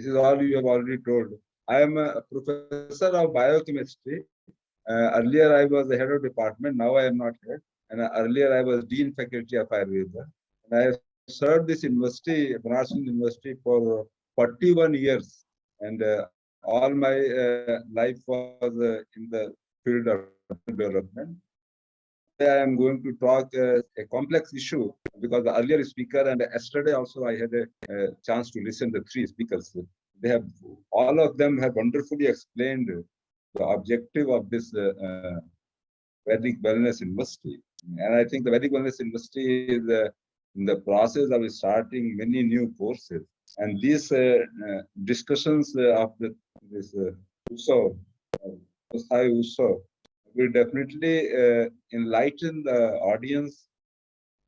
This is all you have already told. I am a professor of biochemistry. Earlier I was the head of department. Now I am not head. And earlier I was dean faculty of Ayurveda. And I have served this university, Banaras University, for 41 years. And all my life was in the field of development. Today I am going to talk a complex issue because the earlier speaker and yesterday also I had a chance to listen to three speakers. They have all of them have wonderfully explained the objective of this Vedic Wellness University. And I think the Vedic Wellness University is in the process of starting many new courses. And these discussions of this USO, USO, will definitely enlighten the audience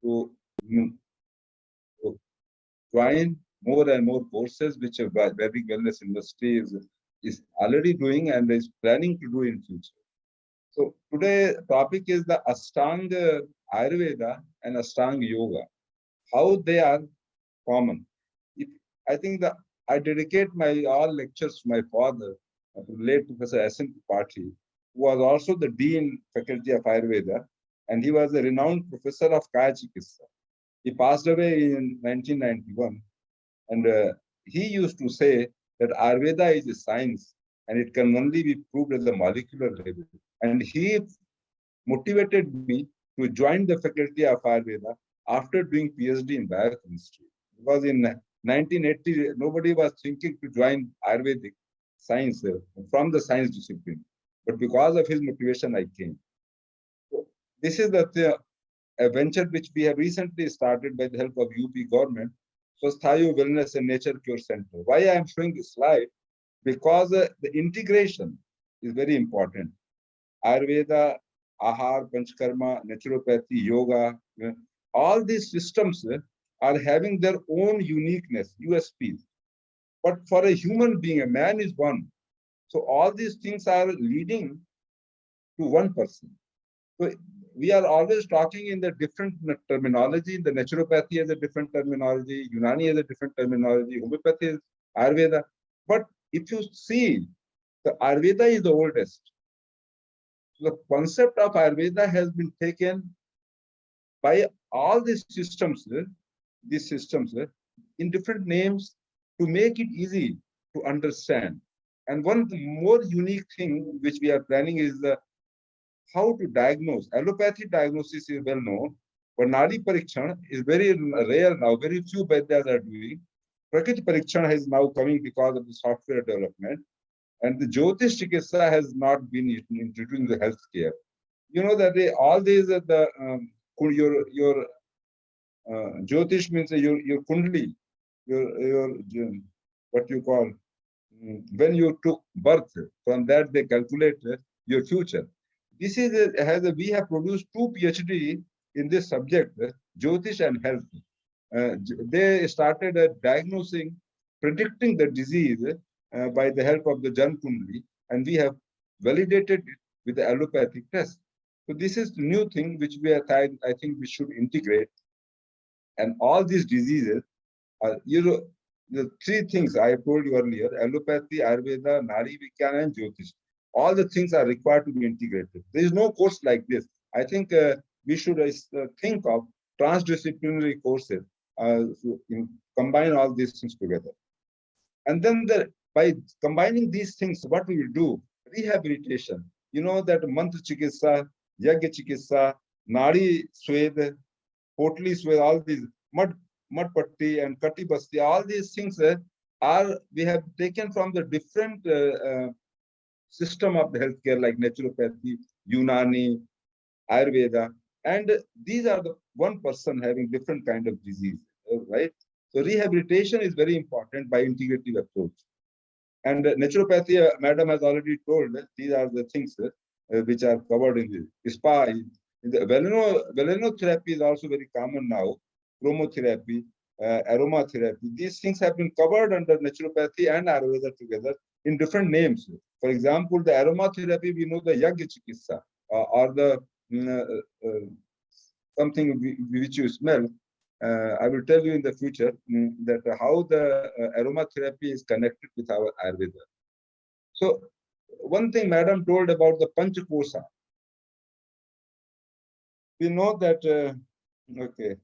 to, to join more and more courses which Vedic Wellness University is already doing and is planning to do in future. So today topic is the Ashtanga Ayurveda and Ashtanga Yoga, how they are common. I think that I dedicate my all lectures to my father, late Professor S.N. Tripathi, who was also the Dean Faculty of Ayurveda, and he was a renowned professor of Kaya Chikitsa. He passed away in 1991, and he used to say that Ayurveda is a science, and it can only be proved at the molecular level. And he motivated me to join the Faculty of Ayurveda after doing PhD in biochemistry. Because in 1980, nobody was thinking to join Ayurvedic science from the science discipline. But because of his motivation, I came. So this is a venture which we have recently started by the help of UP government, SWASTHA Wellness and Nature Cure Center. Why I am showing this slide? Because the integration is very important. Ayurveda, Ahar, Panchkarma, Naturopathy, Yoga, all these systems are having their own uniqueness, USPs. But for a human being, a man is one. So all these things are leading to one person. So we are always talking in the different terminology. The naturopathy has a different terminology, Unani has a different terminology, homeopathy is Ayurveda. But if you see, the Ayurveda is the oldest. The concept of Ayurveda has been taken by all these systems in different names to make it easy to understand. And one more unique thing which we are planning is how to diagnose. Allopathy diagnosis is well known, but Nadi Parikshan is very rare now. Very few Vaidyas are doing. Prakriti Parikshan is now coming because of the software development. And the Jyotish Chikitsa has not been introduced in the healthcare. You know that all these are your Jyotish means your kundli, your what you call when you took birth. From that they calculate your future. This is we have produced 2 PhD in this subject, Jyotish and health. They started diagnosing, predicting the disease by the help of the Jan Kundli, and we have validated it with the allopathic test. So this is the new thing which we are I think we should integrate. And all these diseases are, the 3 things I told you earlier: allopathy, Ayurveda, Nari Vigyan, and Jyotish. All the things are required to be integrated. There is no course like this. I think we should think of transdisciplinary courses combine all these things together. And then by combining these things, what we will do? Rehabilitation. You know that Mantra Chikitsa, Yagya Chikitsa, Nadi Swed, Potli Swed, all these mud patti and kati basti, all these things we have taken from the different system of the healthcare like naturopathy, Unani, Ayurveda, and these are the one person having different kind of disease, right? So rehabilitation is very important by integrative approach. And naturopathy, madam has already told that these are the things which are covered in the spa. The velenotherapy is also very common now, chromotherapy, aromatherapy. These things have been covered under naturopathy and Ayurveda together in different names. For example, the aromatherapy, we know the Yagya Chikitsa or the something which you smell. I will tell you in the future that how the aromatherapy is connected with our Ayurveda. So one thing Madam told about the Panchakosha. We know that, okay.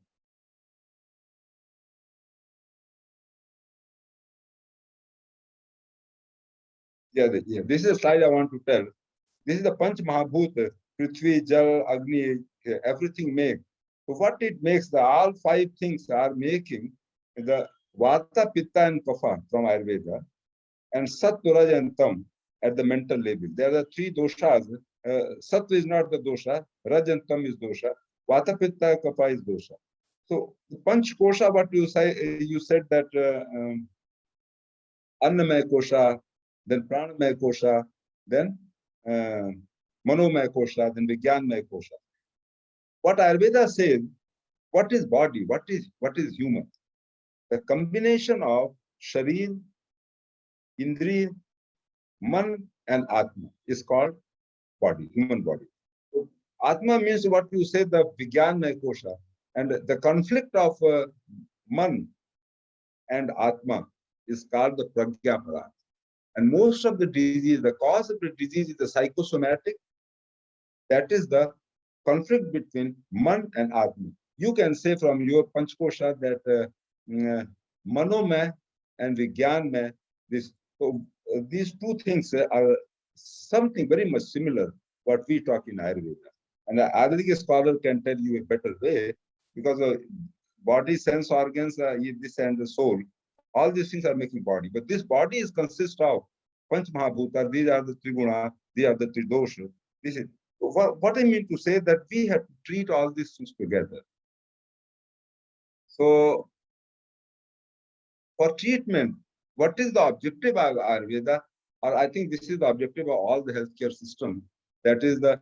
Yeah, this is a slide I want to tell. This is the Panch Mahabhut, Prithvi, Jal, Agni, everything make. So what it makes, the all five things are making the Vata, Pitta, and Kapha from Ayurveda, and Sattva, Raj, and Tam at the mental level. There are three doshas. Sattva is not the dosha, Raj and Tam is dosha, Vata, Pitta, Kapha is dosha. So the Panch Kosha, what you say, you said that Annamaya Kosha, then Pranamaya Kosha, then Manomaya Kosha, then Vijnanmaya Kosha. What Ayurveda says, what is body? What is human? The combination of Sharir, Indri, Man, and Atma is called body, human body. So, Atma means what you say, the Vijnanmaya Kosha, and the conflict of Man and Atma is called the Pragya Paradha. And most of the disease, the cause of the disease is the psychosomatic. That is the conflict between Man and Atma. You can say from your Panchkosha that Manome and Vijnanmay, these two things are something very much similar what we talk in Ayurveda. And the Ayurvedic scholar can tell you a better way because body, sense organs, this and the soul, all these things are making body. But this body is consists of Panch Mahabhuta, these are the Triguna, these are the Tridosha. This is what I mean to say that we have to treat all these things together. So for treatment, what is the objective of Ayurveda? Or I think this is the objective of all the healthcare system. That is the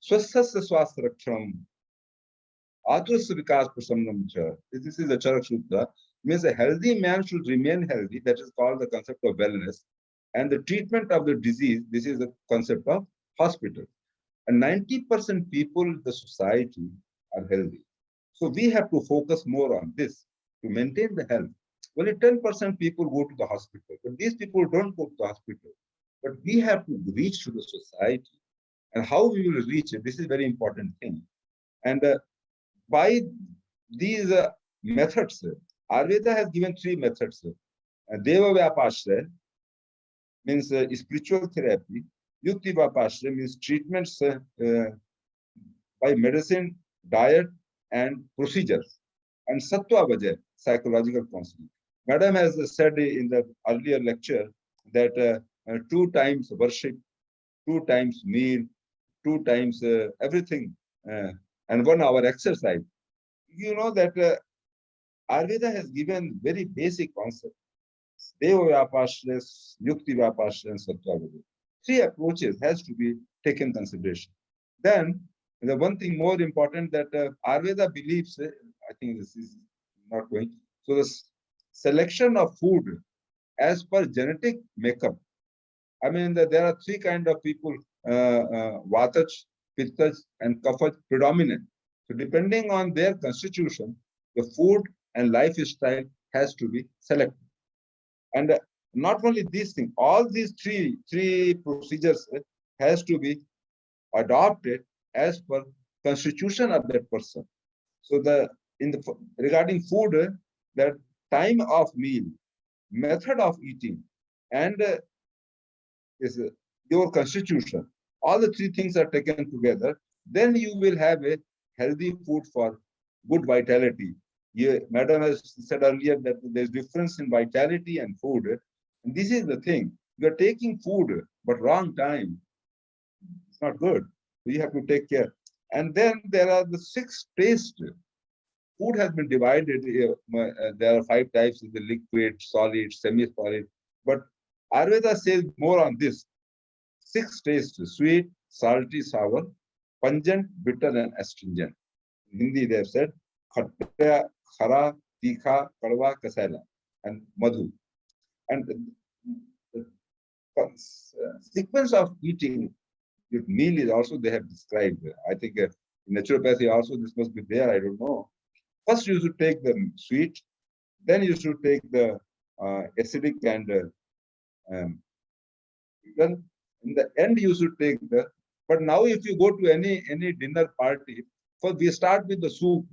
Swasthasya Swasthya Raksham, Aturasya Vikas Prasamnam Cha. This is the Charak Sutra. Means a healthy man should remain healthy. That is called the concept of wellness. And the treatment of the disease, this is the concept of hospital. And 90% people in the society are healthy. So we have to focus more on this to maintain the health. Only 10% people go to the hospital, but these people don't go to the hospital. But we have to reach to the society. And how we will reach it, this is a very important thing. And by these methods, Ayurveda has given three methods. Deva Vyapashra means spiritual therapy. Yukti Vyapashra means treatments by medicine, diet, and procedures. And Sattva Vajay, psychological counseling. Madam has said in the earlier lecture that 2 times worship, 2 times meal, 2 times everything, and 1 hour exercise. You know that Ayurveda has given very basic concept. Deva Vyapashra, Yukti Vyapashra, and Sattva Vajay. 3 approaches has to be taken consideration. Then the one thing more important that Ayurveda believes, I think this is not going. So the selection of food as per genetic makeup. I mean, there are 3 kind of people, Vatach, Pittach, and Kaphach predominant. So depending on their constitution, the food and lifestyle has to be selected. And not only these things, all these three procedures has to be adopted as per constitution of that person. So regarding food, the time of meal, method of eating, and is your constitution. All the 3 things are taken together. Then you will have a healthy food for good vitality. Madam has said earlier that there's difference in vitality and food. And this is the thing. You are taking food, but wrong time. It's not good. So you have to take care. And then there are the 6 tastes. Food has been divided. There are 5 types: the liquid, solid, semi-solid. But Ayurveda says more on this. 6 tastes: sweet, salty, sour, pungent, bitter, and astringent. In Hindi, they have said khatta, khara, tikha, kadwa, kasala, and madhu. And the sequence of eating with meal is also they have described. I think in naturopathy also this must be there. I don't know. First, you should take the sweet, then you should take the acidic and then in the end you should take the. But now, if you go to any dinner party, first we start with the soup.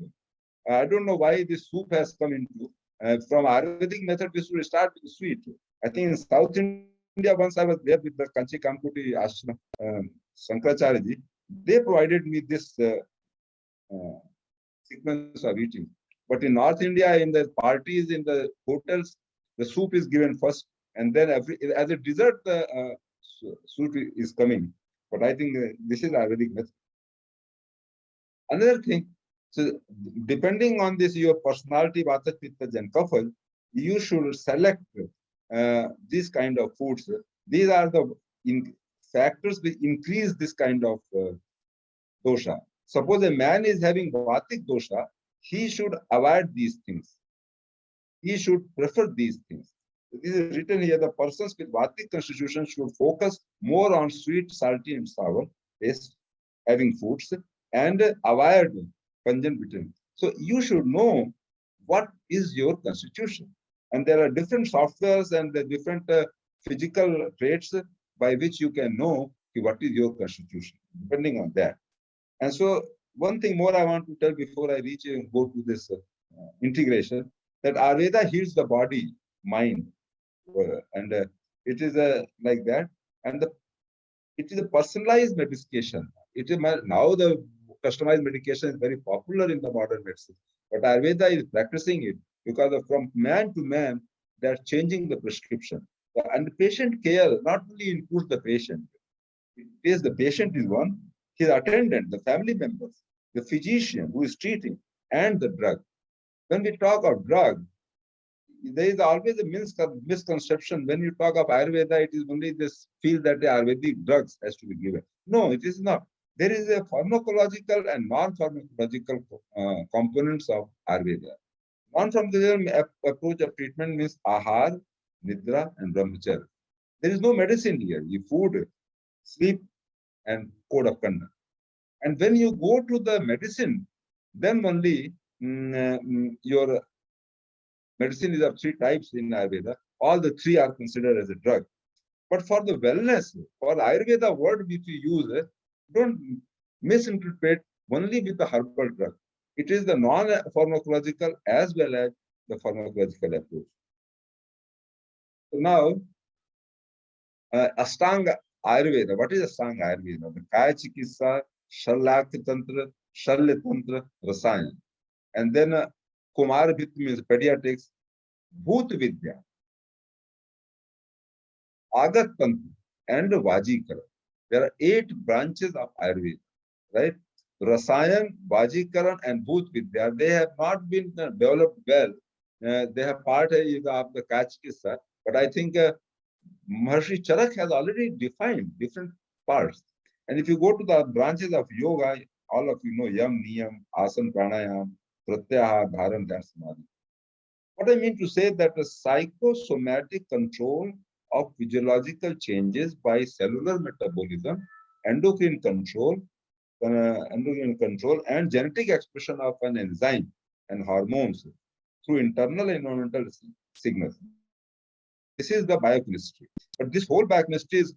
I don't know why this soup has come into. From Ayurvedic method, we should start with sweet. I think in South India, once I was there with the Kanchi Kamkuti Ashram, Shankaracharya, they provided me this sequence of eating. But in North India, in the parties, in the hotels, the soup is given first, and then as a dessert, the soup is coming. But I think this is Ayurvedic method. Another thing, so depending on this, your personality, Vata, Pitta, and Kapha, you should select these kind of foods. These are the factors which increase this kind of dosha. Suppose a man is having Vatic dosha, he should avoid these things. He should prefer these things. This is written here, the persons with Vatic constitution should focus more on sweet, salty, and sour taste, having foods, and avoid pungent bitter. So you should know what is your constitution. And there are different softwares and the different physical traits by which you can know what is your constitution, depending on that. And so one thing more I want to tell before I reach and go to this integration, that Ayurveda heals the body, mind, and it is like that. And it is a personalized medication. It is now the customized medication is very popular in the modern medicine, but Ayurveda is practicing it because from man to man, they are changing the prescription. And the patient care not only includes the patient. It is the patient is one, his attendant, the family members, the physician who is treating, and the drug. When we talk of drug, there is always a misconception. When you talk of Ayurveda, it is only this feel that the Ayurvedic drugs has to be given. No, it is not. There is a pharmacological and non-pharmacological components of Ayurveda. Non-pharmacological approach of treatment means ahar, nidra, and brahmacharya. There is no medicine here. You food, sleep, and code of conduct. And when you go to the medicine, then only your medicine is of three types in Ayurveda. All the three are considered as a drug. But for the wellness, for Ayurveda word which we use, don't misinterpret only with the herbal drug. It is the non-pharmacological as well as the pharmacological approach. So now, Ashtanga Ayurveda. What is Ashtanga Ayurveda? The Kaya Chikitsa, Shalyak Tantra, Shalya Tantra, Rasayan. And then Kumar Bhit means pediatrics, Bhoot Vidya, Agat Tantra, and Vajikara. There are 8 branches of Ayurveda, right? Rasayan, Vajikaran, and Bhoot Vidya, they have not been developed well. They have part of the Kachikisa, but I think Maharshi Charak has already defined different parts. And if you go to the branches of yoga, all of you know Yam, Niyam, Asana, Pranayam, Pratyahara, Dharan, and Samadhi. What I mean to say that the psychosomatic control of physiological changes by cellular metabolism, endocrine control, and genetic expression of an enzyme and hormones through internal and environmental signals. This is the biochemistry. But this whole biochemistry is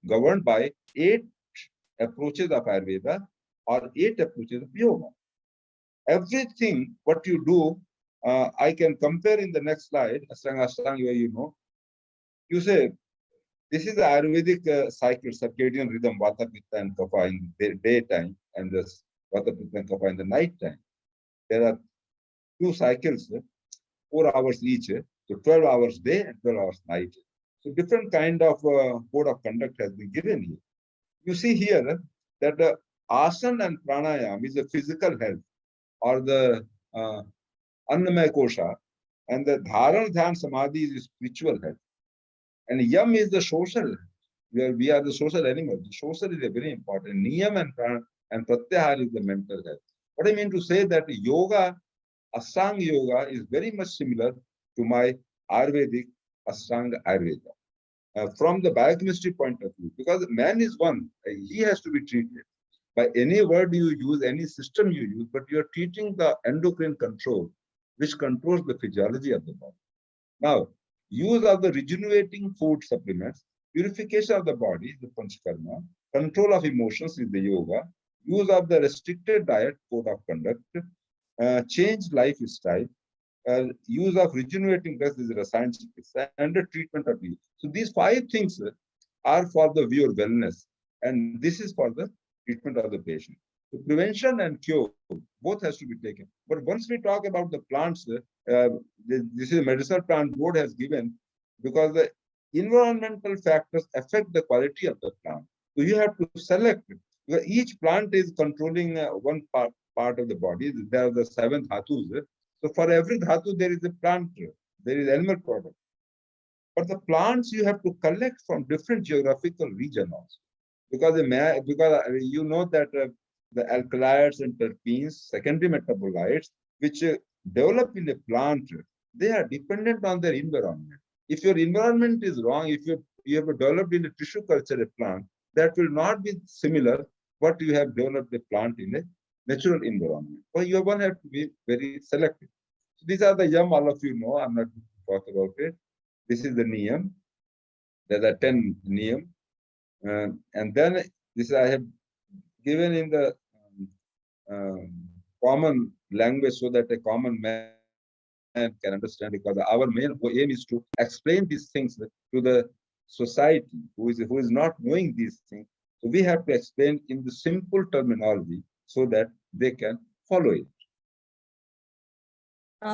governed by 8 approaches of Ayurveda or 8 approaches of yoga. Everything what you do, I can compare in the next slide. Ashtang, you know. You say, this is the Ayurvedic cycle, circadian rhythm, Vata, Pitta, and Kapha in the daytime, and the Vata, Pitta, and Kapha in the night time. There are 2 cycles, 4 hours each, so 12 hours day and 12 hours night. So different kind of code of conduct has been given here. You see here that the asana and pranayam is a physical health, or the annamaya kosha, and the dharan, dhyan, samadhi is spiritual health. And yam is the social, where we are the social animal. The social is a very important. Niyam and pratyahara is the mental health. What I mean to say that yoga, Ashtanga yoga is very much similar to my Ayurvedic Ashtanga Ayurveda. From the biochemistry point of view, because man is one, he has to be treated. by any word you use, any system you use, but you're teaching the endocrine control, which controls the physiology of the body. Now, use of the regenerating food supplements, purification of the body is the panchakarma, control of emotions is the yoga, use of the restricted diet, code of conduct, change lifestyle, use of regenerating drugs is the scientific, and the treatment of you. So these 5 things are for the viewer wellness, and this is for the treatment of the patient. So prevention and cure, both has to be taken. But once we talk about the plants, this is a medicinal plant board has given, because the environmental factors affect the quality of the plant. So you have to select it. Because each plant is controlling one part of the body. There are the 7 dhatus. So for every dhatu, there is a plant, there is animal product. But the plants you have to collect from different geographical region also. Because you know that the alkaloids and terpenes, secondary metabolites, which develop in a plant, they are dependent on their environment. If your environment is wrong, if you have developed in a tissue culture a plant, that will not be similar what you have developed a plant in a natural environment. So you one have to be very selective. So these are the yam, all of you know, I'm not going to talk about it. This is the niyam. There are 10 niyam. And then this I have given in the common language so that a common man can understand, because our main aim is to explain these things to the society who is not knowing these things. So we have to explain in the simple terminology so that they can follow it.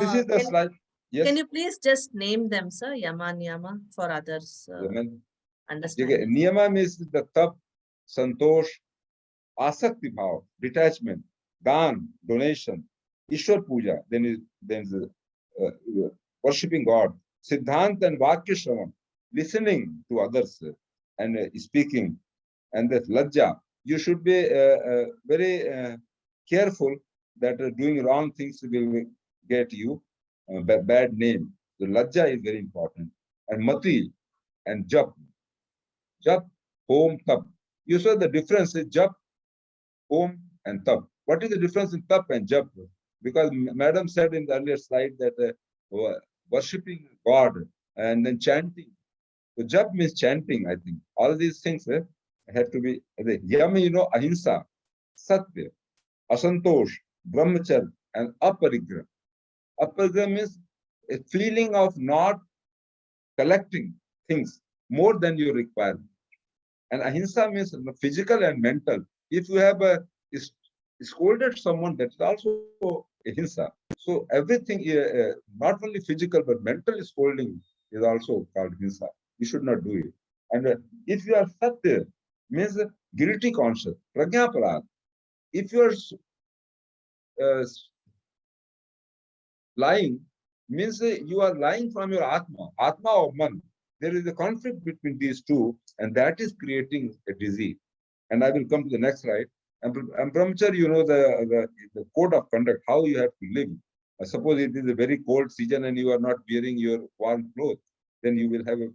This is the slide. Yes. Can you please just name them, sir? Yama, Niyama, for others understand. Niyama means the tap, santosh, asakti bhav, detachment, dan, donation, Ishwar puja, then is worshipping God, siddhant and vakya shravan, listening to others and speaking, and the lajja. You should be very careful that doing wrong things will get you bad name. The lajja is very important. And mati and jap. Jap, home, tap. You saw the difference is jap, home, and tap. What is the difference in tap and jap? Because Madam said in the earlier slide that worshipping God and then chanting. So jap means chanting, I think. All these things have to be yam, ahimsa, satya, asantosh, brahmacharya, and aparigraha. Aparigraha means a feeling of not collecting things more than you require. And ahimsa means physical and mental. If you have scolded someone, that's also ahimsa. So everything, not only physical but mental scolding is also called ahimsa. You should not do it. And if you are satya, means guilty conscious, prajnaparad. If you are lying, means you are lying from your atma or man. There is a conflict between these two, and that is creating a disease. And I will come to the next slide. And brahmacharya, you know the code of conduct, how you have to live. Suppose it is a very cold season and you are not wearing your warm clothes, then you will have a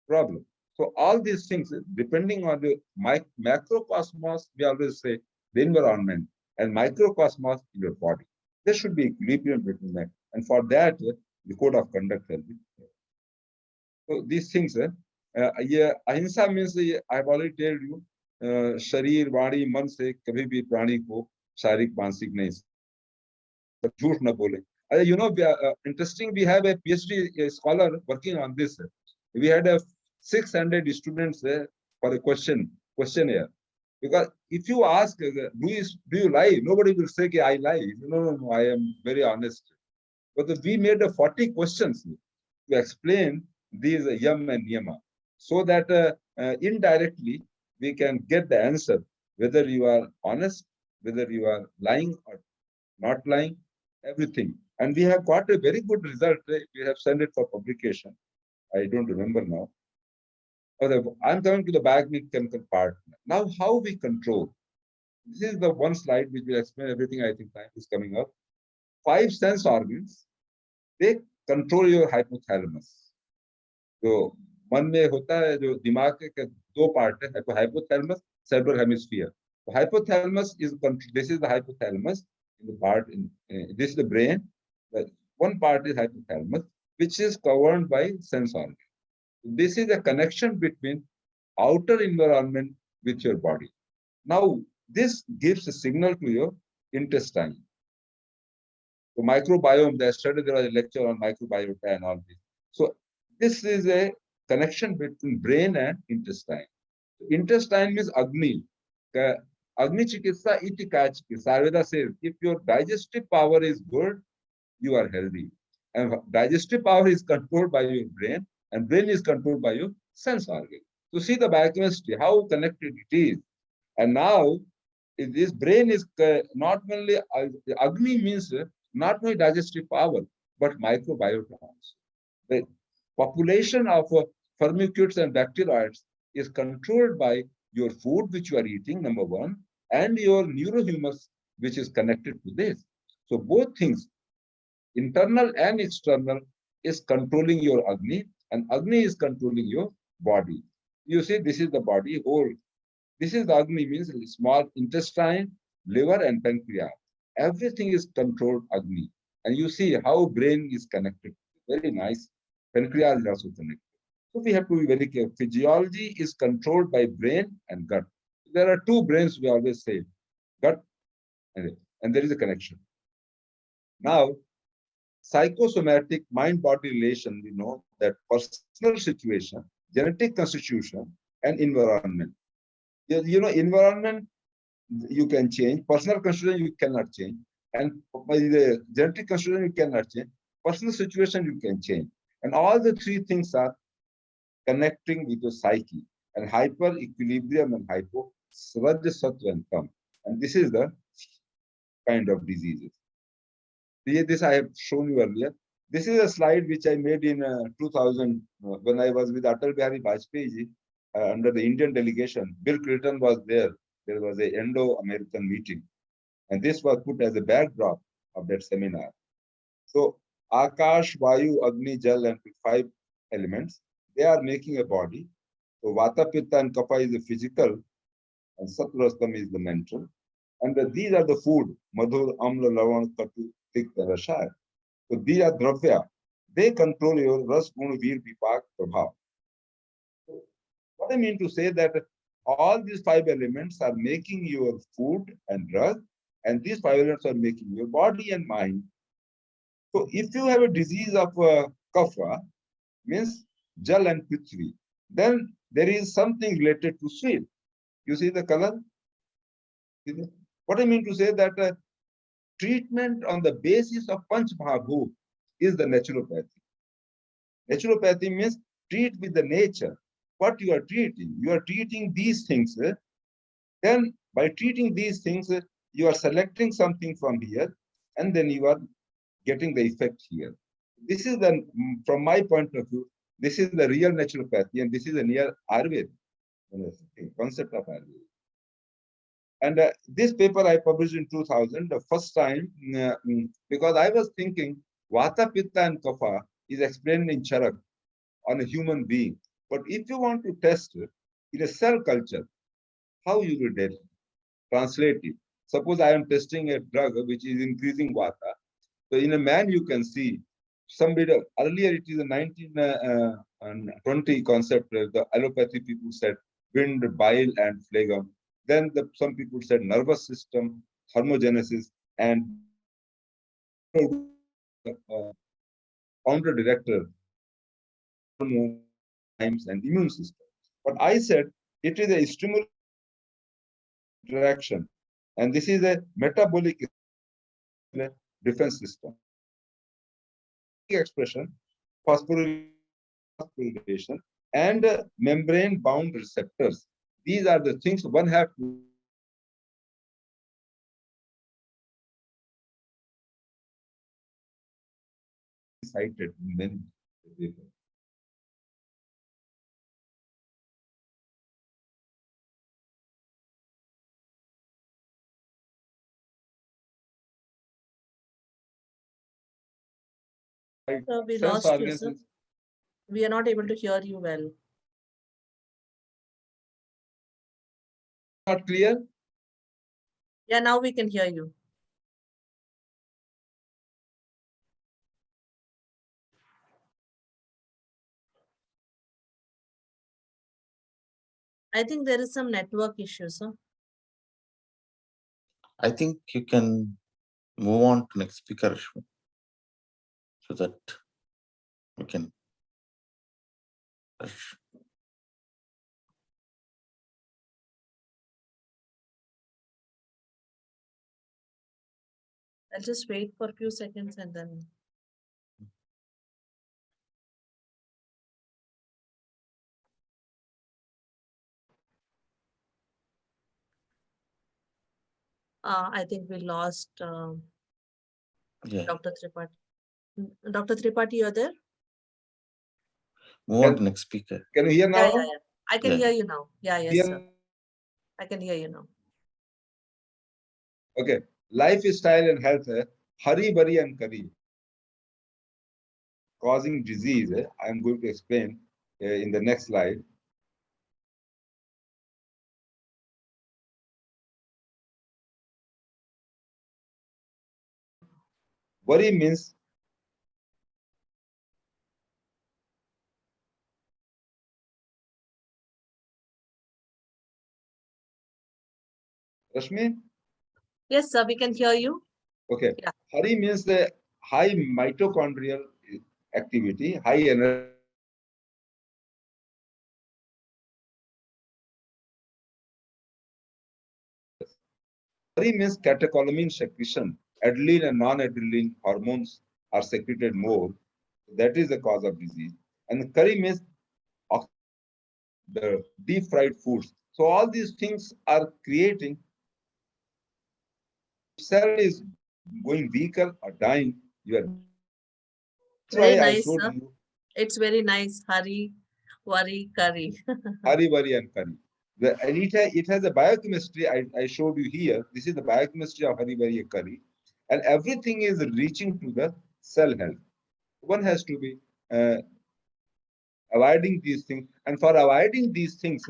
problem. So all these things, depending on the macrocosmos, we always say the environment, and microcosmos in your body. There should be equilibrium between that. And for that, the code of conduct will be. So these things, ahimsa means, I have already told you, sharir, vani, man se kabhi bhi prani ko sharik mansik nahi. Jhoot na bole. You know, interesting, we have a PhD scholar working on this. We had 600 students for a questionnaire. Because if you ask, do you lie? Nobody will say, I lie. No, I am very honest. But we made 40 questions to explain these yam and niyama, so that indirectly we can get the answer, whether you are honest, whether you are lying or not lying, everything. And we have got a very good result. We have sent it for publication. I don't remember now. I'm coming to the biochemical part. Now, how we control. This is the one slide which will explain everything. I think time is coming up. 5 sense organs, they control your hypothalamus. जो मन में होता है, जो दिमाग के 2 part है, hypothalamus, cerebral hemisphere. The hypothalamus is, this is the hypothalamus in the part, this is the brain. One part is hypothalamus, which is governed by sense organ. This is a connection between outer environment with your body. Now, this gives a signal to your intestine. The microbiome, there was a lecture on microbiota and all this. So this is a connection between brain and intestine. Intestine means Agni. Agni Chikitsa iti kaya chikitsa. Ayurveda says, if your digestive power is good, you are healthy. And digestive power is controlled by your brain, and brain is controlled by your sense organ. So see the biochemistry, how connected it is. And now, this brain is not only, Agni means not only digestive power, but microbiota also. The population of firmicutes and bacteroids is controlled by your food, which you are eating, number one, and your neurohumus, which is connected to this. So both things, internal and external, is controlling your Agni, and Agni is controlling your body. You see, this is the body whole. This is the Agni, means small intestine, liver, and pancreas. Everything is controlled Agni. And you see how brain is connected. Very nice. Pancreas is also connected. So we have to be very careful. Physiology is controlled by brain and gut. There are two brains, we always say, gut, and there is a connection. Now, psychosomatic mind-body relation, we know that personal situation, genetic constitution, and environment. You know, environment you can change, personal constitution you cannot change, and the genetic constitution you cannot change, personal situation you can change. And all the three things are connecting with the psyche, and hyper, equilibrium, and hypo, Svaja, Sattva, and Tam. And this is the kind of diseases. This I have shown you earlier. This is a slide which I made in 2000 when I was with Atal Bihari Vajpayee under the Indian delegation. Bill Clinton was there. There was a Indo-American meeting, and this was put as a backdrop of that seminar. So Akash, Vayu, Agni, Jal, and 5 elements, they are making a body. So Vata, Pitta, and Kapha is the physical, and Sattva is the mental. And these are the food, Madhur, Amla, Lavan, Katu, Tikta, Rashaya. So these are Dravya. They control your Ras, Guna, Veer, Vipak, Prabhav. So what I mean to say that all these 5 elements are making your food and drug, and these 5 elements are making your body and mind. So if you have a disease of Kapha, means Jal and Prithvi, then there is something related to sweet. You see the color? What I mean to say that treatment on the basis of Panch Mahabhut is the naturopathy. Naturopathy means treat with the nature. What you are treating these things. Then by treating these things, you are selecting something from here, and then you are getting the effect here. This is the, from my point of view, this is the real naturopathy, and this is a near Ayurveda concept of Ayurveda. And this paper I published in 2000, the first time, because I was thinking Vata, Pitta, and Kapha is explained in Charak on a human being. But if you want to test in a cell culture, how you will translate it? Suppose I am testing a drug which is increasing Vata. So in a man, you can see somebody, earlier it is a 1920 concept, the allopathy people said wind, bile, and phlegm. Then some people said nervous system, thermogenesis, and founder director, times, and immune system. But I said it is a stimulus interaction, and this is a metabolic defense system. Expression, phosphorylation, and membrane-bound receptors. These are the things one have to cited in many papers. So we lost you, sir. We are not able to hear you well. Not clear? Yeah, now we can hear you. I think there is some network issues. Huh? I think you can move on to next speaker, Rashmi, so that we can. I'll just wait for a few seconds and then. I think we lost Yeah. Dr. Tripathi. Dr. Tripathi, you're there? Move on to next speaker. Can you hear now? Yeah. I can hear you now. Yeah, yes, sir. I can hear you now. Okay. Lifestyle and health, hurry, burry, and curry. Causing disease. I am going to explain in the next slide. Worry means Rashmi? Yes, sir, we can hear you. Okay. Yeah. Hurry means the high mitochondrial activity, high energy. Hurry means catecholamine secretion. Adrenaline and non-adrenaline hormones are secreted more. That is the cause of disease. And curry means the deep fried foods. So all these things are creating cell is going weaker or dying. You are. That's Very why I nice, showed sir. you It's very nice. Hurry, worry, curry. hurry, worry, and curry. And it has a biochemistry I showed you here. This is the biochemistry of hurry, worry, and curry. And everything is reaching to the cell health. One has to be avoiding these things. And for avoiding these things,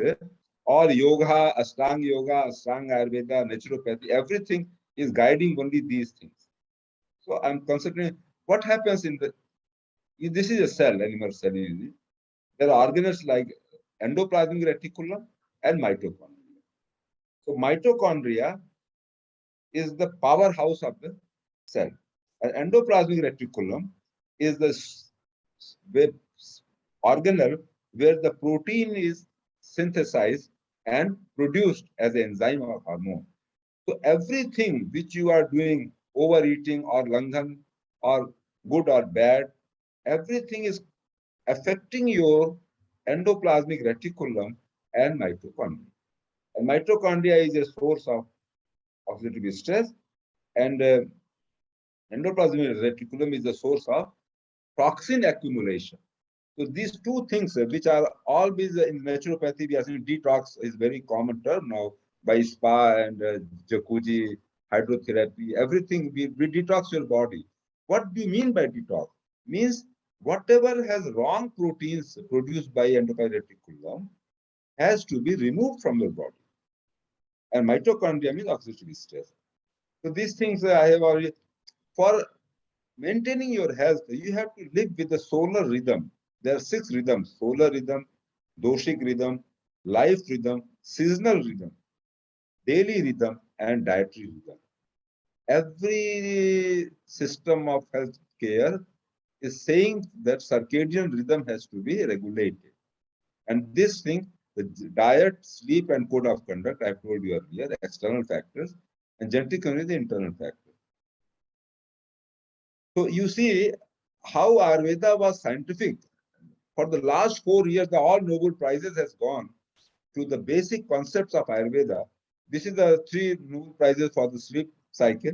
all yoga, Ashtang Ayurveda, naturopathy, everything is guiding only these things. So I'm considering what happens in the, this is a cell, animal cell. There are organelles like endoplasmic reticulum and mitochondria. So mitochondria is the powerhouse of the cell. And endoplasmic reticulum is the organelle where the protein is synthesized and produced as an enzyme or hormone. So everything which you are doing, overeating or langhan or good or bad, everything is affecting your endoplasmic reticulum and mitochondria. And mitochondria is a source of oxidative stress, and endoplasmic reticulum is the source of toxin accumulation. So these two things, which are always in naturopathy, we are saying detox is very common term now by spa and jacuzzi, hydrotherapy, everything. We detox your body. What do you mean by detox? Means whatever has wrong proteins produced by endoplasmic reticulum has to be removed from your body. And mitochondria means oxidative stress. So these things I have already, for maintaining your health, you have to live with the solar rhythm. There are 6 rhythms: solar rhythm, doshic rhythm, life rhythm, seasonal rhythm, daily rhythm, and dietary rhythm. Every system of health care is saying that circadian rhythm has to be regulated. And this thing, the diet, sleep, and code of conduct, I've told you earlier, external factors, and genetic is the internal factor. So you see how Ayurveda was scientific. For the last 4 years, the all Nobel Prizes has gone to the basic concepts of Ayurveda. This is the 3 Nobel Prizes for the sleep cycle.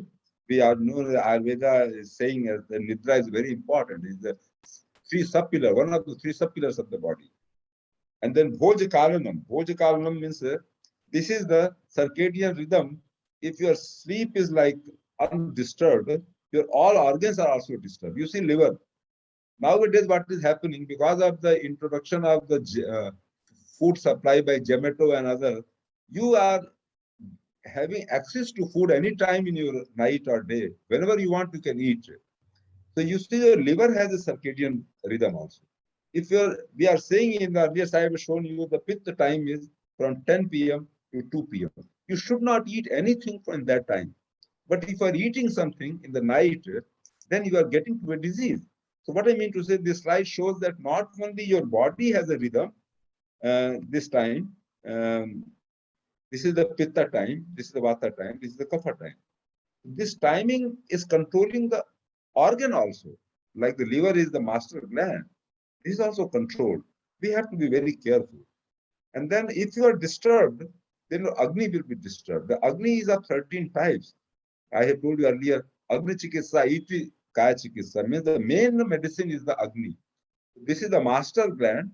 We are known that Ayurveda is saying that the Nidra is very important. It's the 3 subpillars, one of the 3 subpillars of the body. And then Bhojakalanam. Bhojakalanam means this is the circadian rhythm. If your sleep is like undisturbed, your all organs are also disturbed. You see liver. Nowadays, what is happening because of the introduction of the food supply by Zomato and other, you are having access to food anytime in your night or day. Whenever you want, you can eat. So you see your liver has a circadian rhythm also. If we are saying in the earlier slide I have shown you the pitta time is from 10 p.m. to 2 p.m. You should not eat anything from that time. But if you are eating something in the night, then you are getting to a disease. So what I mean to say, this slide shows that not only your body has a rhythm, this time, this is the pitta time, this is the vata time, this is the kapha time. This timing is controlling the organ also. Like the liver is the master gland. This is also controlled. We have to be very careful. And then if you are disturbed, then Agni will be disturbed. The Agni is of 13 types. I have told you earlier, Agni Chikitsa, Iti Kaya Chikitsa, means the main medicine is the Agni. This is the master gland,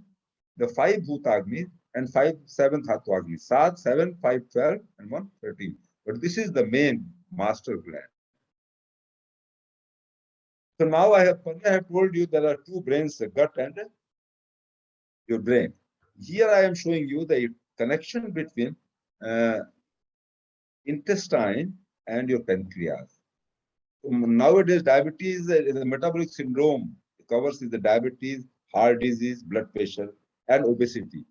the 5 Bhuta Agni and 7 Dhatu Agni. 7, 5, 12 and 1, 13. But this is the main master gland. So now I have told you there are two brains, the gut and your brain. Here I am showing you the connection between intestine and your pancreas. So nowadays, diabetes, the metabolic syndrome covers the diabetes, heart disease, blood pressure, and obesity.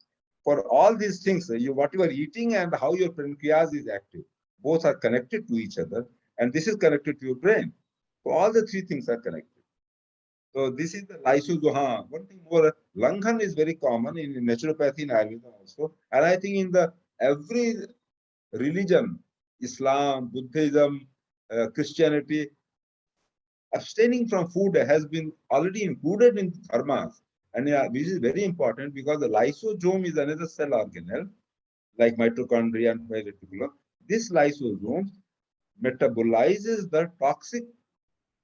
For all these things, what you are eating and how your pancreas is active, both are connected to each other, and this is connected to your brain. So all the three things are connected. So this is the lysozoa. One thing more, Langhan is very common in naturopathy in Ayurveda also. And I think in the every religion, Islam, Buddhism, Christianity, abstaining from food has been already included in dharmas. And this is very important because the lysosome is another cell organelle, like mitochondria and reticulum. This lysosome metabolizes the toxic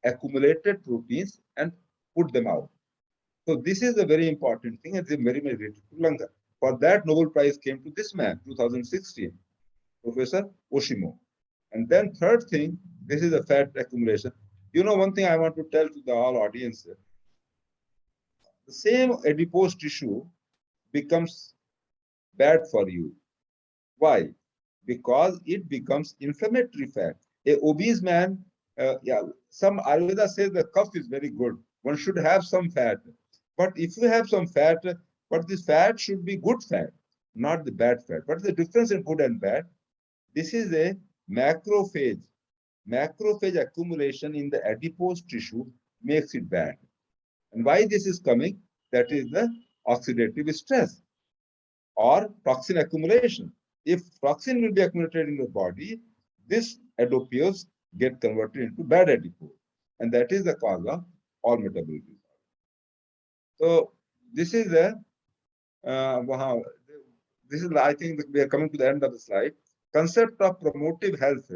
accumulated proteins and put them out. So this is a very important thing, and it's very, very related to Langa. For that, Nobel Prize came to this man, 2016, Professor Oshimo. And then third thing, this is the fat accumulation. You know, one thing I want to tell to the all audience, the same adipose tissue becomes bad for you. Why? Because it becomes inflammatory fat. A obese man, some Ayurveda says the cuff is very good. One should have some fat. But if you have some fat, but this fat should be good fat, not the bad fat. What is the difference in good and bad? This is a macrophage. Macrophage accumulation in the adipose tissue makes it bad. And why this is coming? That is the oxidative stress or toxin accumulation. If toxin will be accumulated in your body, this adipose get converted into bad adipose. And that is the cause of all metabolic disorders. So this is I think we are coming to the end of the slide. Concept of promotive health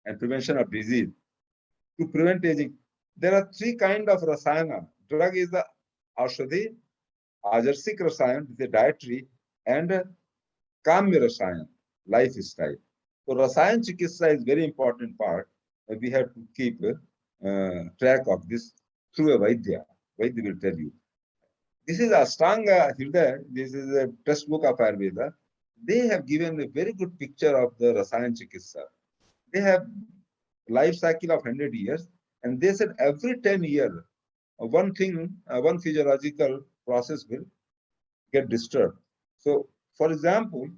and prevention of disease. To prevent aging, there are three kinds of rasayana. Drug is the aushadhi, ajarsik rasayan, the dietary, and kamya rasayan, lifestyle. So rasayan chikitsa is very important part. We have to keep track of this through a Vaidya. Vaidya will tell you. This is Ashtanga Hridaya. This is a textbook of Ayurveda. They have given a very good picture of the rasayan chikitsa. They have life cycle of 100 years, and they said every 10 years, one physiological process will get disturbed. So, for example,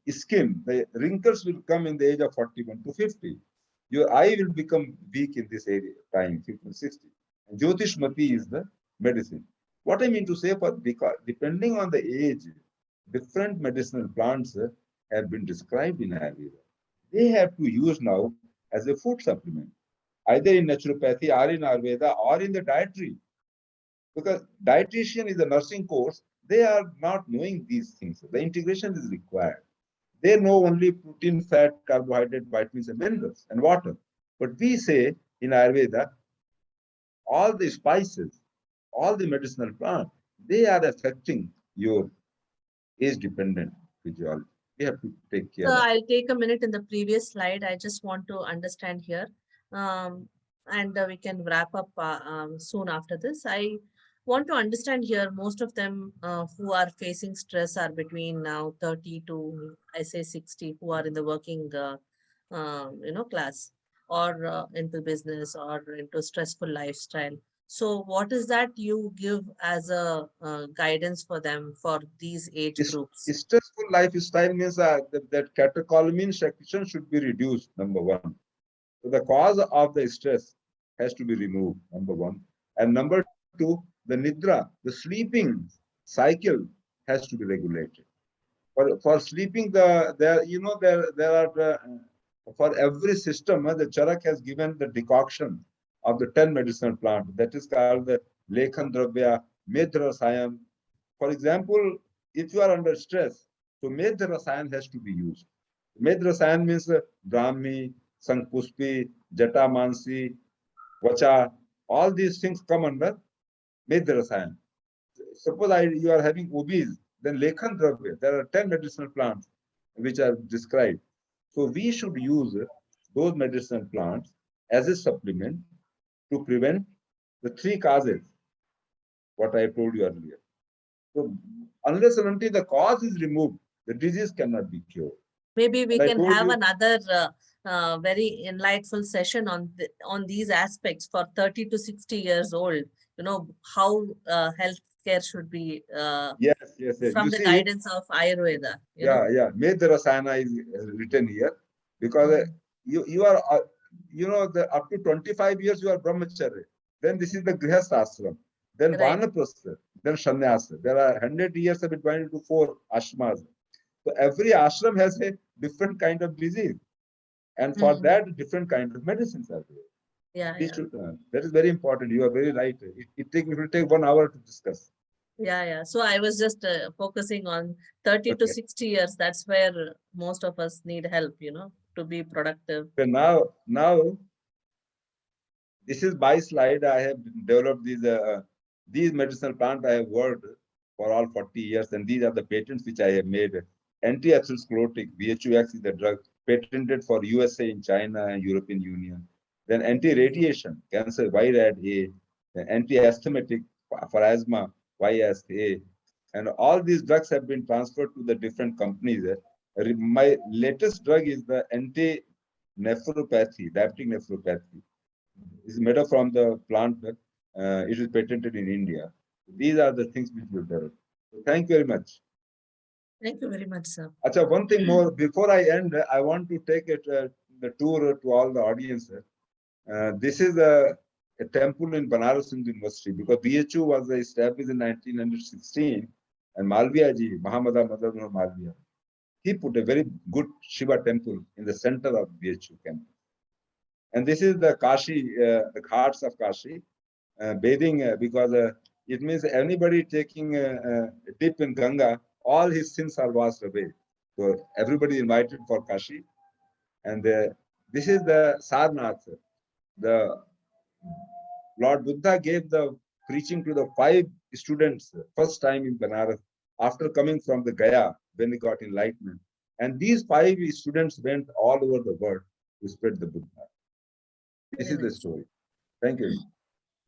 skin, the wrinkles will come in the age of 41 to 50. Your eye will become weak in this area, time, 50 to 60. And Jyotishmati is the medicine. What I mean to say, because depending on the age, different medicinal plants have been described in Ayurveda. They have to use now as a food supplement, either in naturopathy or in Ayurveda or in the dietary. Because dietitian is a nursing course, they are not knowing these things. The integration is required. They know only protein, fat, carbohydrate, vitamins, and minerals, and water. But we say in Ayurveda, all the spices, all the medicinal plants, they are affecting your age-dependent physiology. We have to take care. So I'll take a minute in the previous slide. I just want to understand here. And we can wrap up soon after this. want to understand here, most of them who are facing stress are between now 30 to, I say 60, who are in the working, class, or into business or into stressful lifestyle. So what is that you give as a guidance for them for these age groups? Stressful lifestyle means that catecholamine secretion should be reduced, number one. So the cause of the stress has to be removed, number one. And number two, the nidra, the sleeping cycle has to be regulated. For sleeping, there are for every system, the Charak has given the decoction of the 10 medicinal plants. That is called the Lekhan Dravya, Medha Rasayan. For example, if you are under stress, so Medha Rasayan has to be used. Medha Rasayan means Brahmi, Sankpushpi, Jatamansi, Vacha, all these things come under Medha Rasayan. Suppose you are having obese, then Lekhan Dravya, there are 10 medicinal plants which are described. So we should use those medicinal plants as a supplement to prevent the three causes, what I told you earlier. So unless and until the cause is removed, the disease cannot be cured. Maybe we And can have another very enlightful session on these aspects for 30 to 60 years old. How healthcare should be yes. from You the see, guidance of Ayurveda. Yeah. Medha Rasayana is written here because you are, up to 25 years you are brahmacharya. Then this is the grihastha ashram. Then Right. vanaprastha. Then sannyasa. There are 100 years of it divided into 4 ashramas. So every ashram has a different kind of disease. And for that, different kind of medicines are there. That is very important. You are very right. It will take 1 hour to discuss. Yeah. So I was just focusing on 30 to 60 years. That's where most of us need help, to be productive. So now, this is my slide. I have developed these medicinal plants. I have worked for all 40 years, and these are the patents which I have made. Anti-atherosclerotic, VHUX is the drug patented for USA in China and European Union. Then anti-radiation, cancer, YRAD-A. Then anti-asthmatic for asthma, YSA. And all these drugs have been transferred to the different companies. My latest drug is the anti-nephropathy, diabetic nephropathy. Is made up from the plant. It is patented in India. These are the things which we develop. So thank you very much. Thank you very much, sir. Achha, one thing more. Before I end, I want to take the tour to all the audience. This is a temple in Banaras Hindu University because BHU was established in 1916, and Malviya ji, Mahamada Madhavendra Malviya, he put a very good Shiva temple in the center of BHU campus. And this is the Kashi, the ghats of Kashi, bathing, because it means anybody taking a dip in Ganga, all his sins are washed away. So everybody invited for Kashi. And this is the Sarnath. The Lord Buddha gave the preaching to the 5 students first time in Banaras after coming from the Gaya when he got enlightenment. And these 5 students went all over the world to spread the Buddha. This is the story. Thank you.